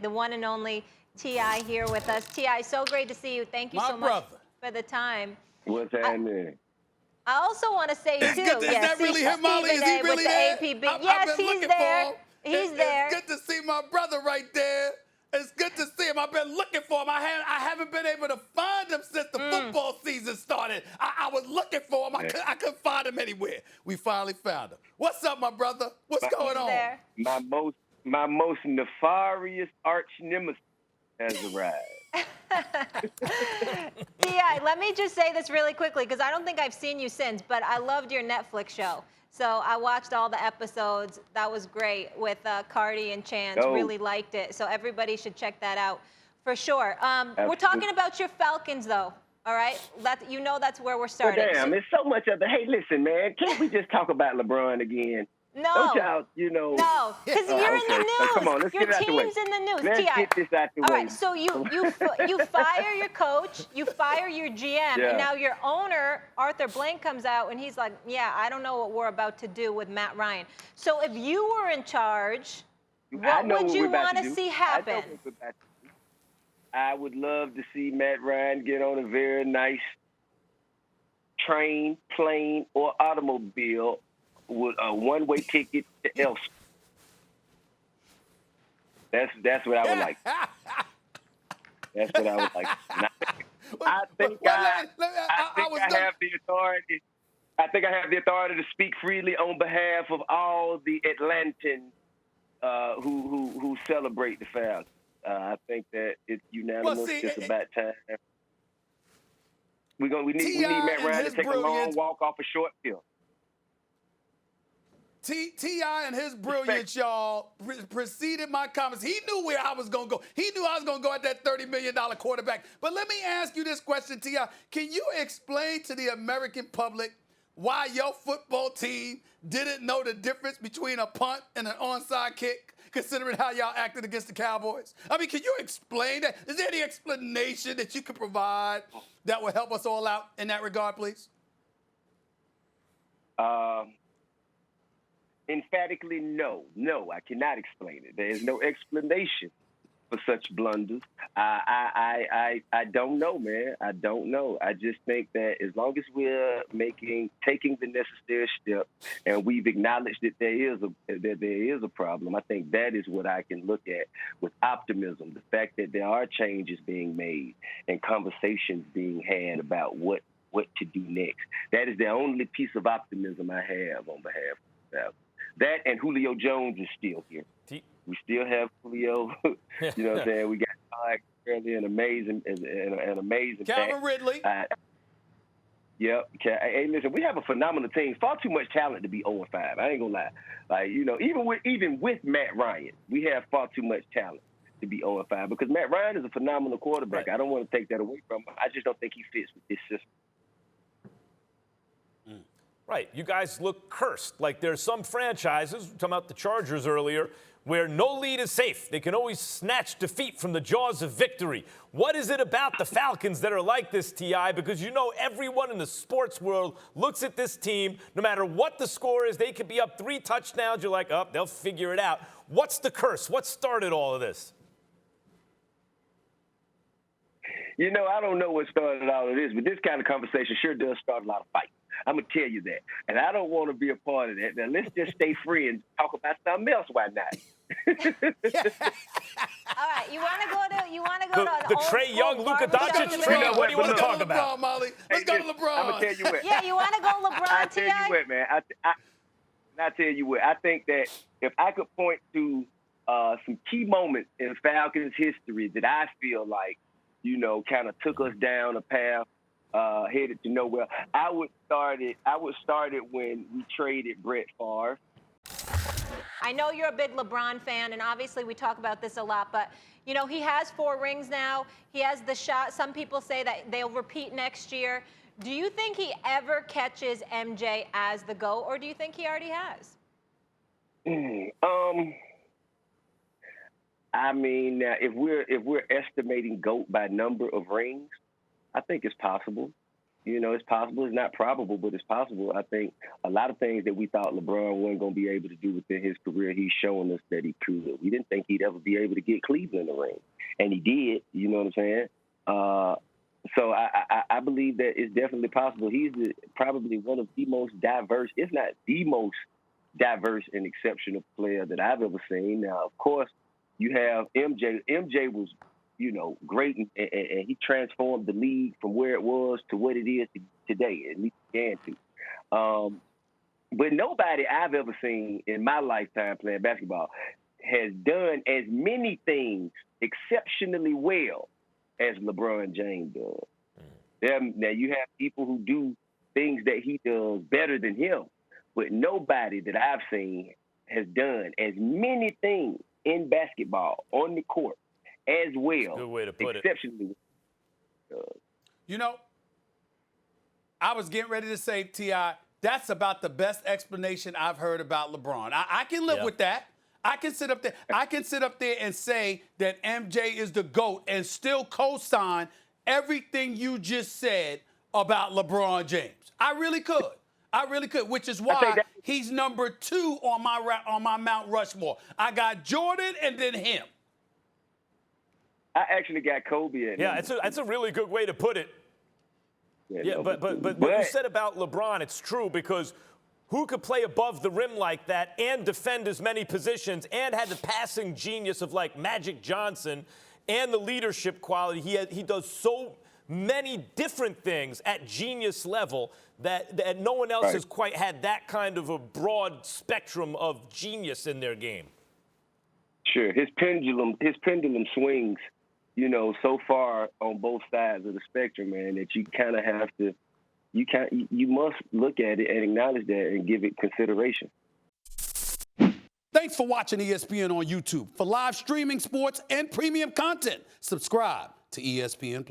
The one and only T.I. here with us. T.I., so great to see you. Thank you so much for the time. What's happening? I also want to say, too, is that really him, Molly? Is he really there? Yes, he's there. He's there. It's good to see my brother right there. It's good to see him. I've been looking for him. I haven't been able to find him since the football season started. I was looking for him. I couldn't find him anywhere. We finally found him. What's up, my brother? What's going on? There. My most nefarious arch nemesis has arrived. T.I., let me just say this really quickly, because I don't think I've seen you since, but I loved your Netflix show. So I watched all the episodes. That was great with Cardi and Chance. Oh. Really liked it. So everybody should check that out for sure. We're talking about your Falcons, though. All right? You know that's where we're starting. Well, damn, it's so much of the. Hey, listen, man. Can't we just talk about LeBron again? No. Don't y'all, you know. No, because you're in the news. Come on, let's your get it out the way. team's in the news. Let's get this out the way. All right, so you fire your coach, you fire your GM, and now your owner, Arthur Blank, comes out and he's like, yeah, I don't know what we're about to do with Matt Ryan. So if you were in charge, what would you want to see happen? I would love to see Matt Ryan get on a very nice train, plane, or automobile with a one-way ticket to Elsa. That's what I would like. That's what I would like. I think I have the authority. I think I have the authority to speak freely on behalf of all the Atlantans who celebrate the Falcons. I think that it's unanimous. It's about time. We need Matt Ryan to take a long walk off a short field. T.I. and his brilliance, y'all, preceded my comments. He knew where I was going to go. He knew I was going to go at that $30 million quarterback. But let me ask you this question, T.I. Can you explain to the American public why your football team didn't know the difference between a punt and an onside kick, considering how y'all acted against the Cowboys? I mean, can you explain that? Is there any explanation that you could provide that will help us all out in that regard, please? Emphatically, no. No, I cannot explain it. There is no explanation for such blunders. I don't know, man. I don't know. I just think that as long as we're taking the necessary step, and we've acknowledged that there is a problem, I think that is what I can look at with optimism. The fact that there are changes being made and conversations being had about what to do next. That is the only piece of optimism I have on behalf of the that, and Julio Jones is still here. We still have Julio. You know what I'm saying? We got really an amazing Calvin Ridley. Yep. Hey, listen, we have a phenomenal team. Far too much talent to be 0-5. I ain't gonna lie. Like, you know, even with Matt Ryan, we have far too much talent to be 0-5 because Matt Ryan is a phenomenal quarterback. Right. I don't want to take that away from him. I just don't think he fits with this system. Right. You guys look cursed. Like there's some franchises, talking about the Chargers earlier, where no lead is safe. They can always snatch defeat from the jaws of victory. What is it about the Falcons that are like this, T.I.? Because you know everyone in the sports world looks at this team, no matter what the score is, they could be up 3 touchdowns. You're like, oh, they'll figure it out. What's the curse? What started all of this? You know, I don't know what started all of this, but this kind of conversation sure does start a lot of fights. I'm going to tell you that. And I don't want to be a part of that. Now, let's just stay friends, talk about something else. Why not? All right, you want to go to the Trey Young, Luka Doncic trade? What do you want to talk about? LeBron, Molly. Let's go to LeBron. I'm going to tell you what. Yeah, you want to go LeBron, I tell you what, man. I tell you what. I think that if I could point to some key moments in Falcons history that I feel like, you know, kind of took us down a path headed to nowhere. I would start it when we traded Brett Favre. I know you're a big LeBron fan, and obviously we talk about this a lot, but, you know, he has 4 rings now. He has the shot. Some people say that they'll repeat next year. Do you think he ever catches MJ as the GOAT, or do you think he already has? I mean, if we're estimating GOAT by number of rings, I think it's possible. You know, it's possible. It's not probable, but it's possible. I think a lot of things that we thought LeBron wasn't going to be able to do within his career, he's showing us that he could. We didn't think he'd ever be able to get Cleveland the ring, and he did. You know what I'm saying? So I believe that it's definitely possible. He's probably one of the most diverse, if not the most diverse and exceptional player that I've ever seen. Now, of course, you have MJ. MJ was, you know, great, and he transformed the league from where it was to what it is today, at least he can to. But nobody I've ever seen in my lifetime playing basketball has done as many things exceptionally well as LeBron James does. Now, you have people who do things that he does better than him, but nobody that I've seen has done as many things in basketball on the court as well. Good way to put it. Exceptionally. You know, I was getting ready to say, T.I., that's about the best explanation I've heard about LeBron. I can live with that. I can sit up there. I can sit up there and say that MJ is the GOAT and still co-sign everything you just said about LeBron James. I really could. I really could, which is why he's number 2 on my Mount Rushmore. I got Jordan and then him. I actually got Kobe in. Yeah, that's a really good way to put it. Yeah, but what you said about LeBron, it's true, because who could play above the rim like that and defend as many positions and had the passing genius of like Magic Johnson and the leadership quality? He does so many different things at genius level that no one else has quite had that kind of a broad spectrum of genius in their game. Sure, his pendulum swings, you know, so far on both sides of the spectrum, man, that you kind of have to. You must look at it and acknowledge that and give it consideration. Thanks for watching ESPN on YouTube. For live streaming, sports, and premium content, subscribe to ESPN+.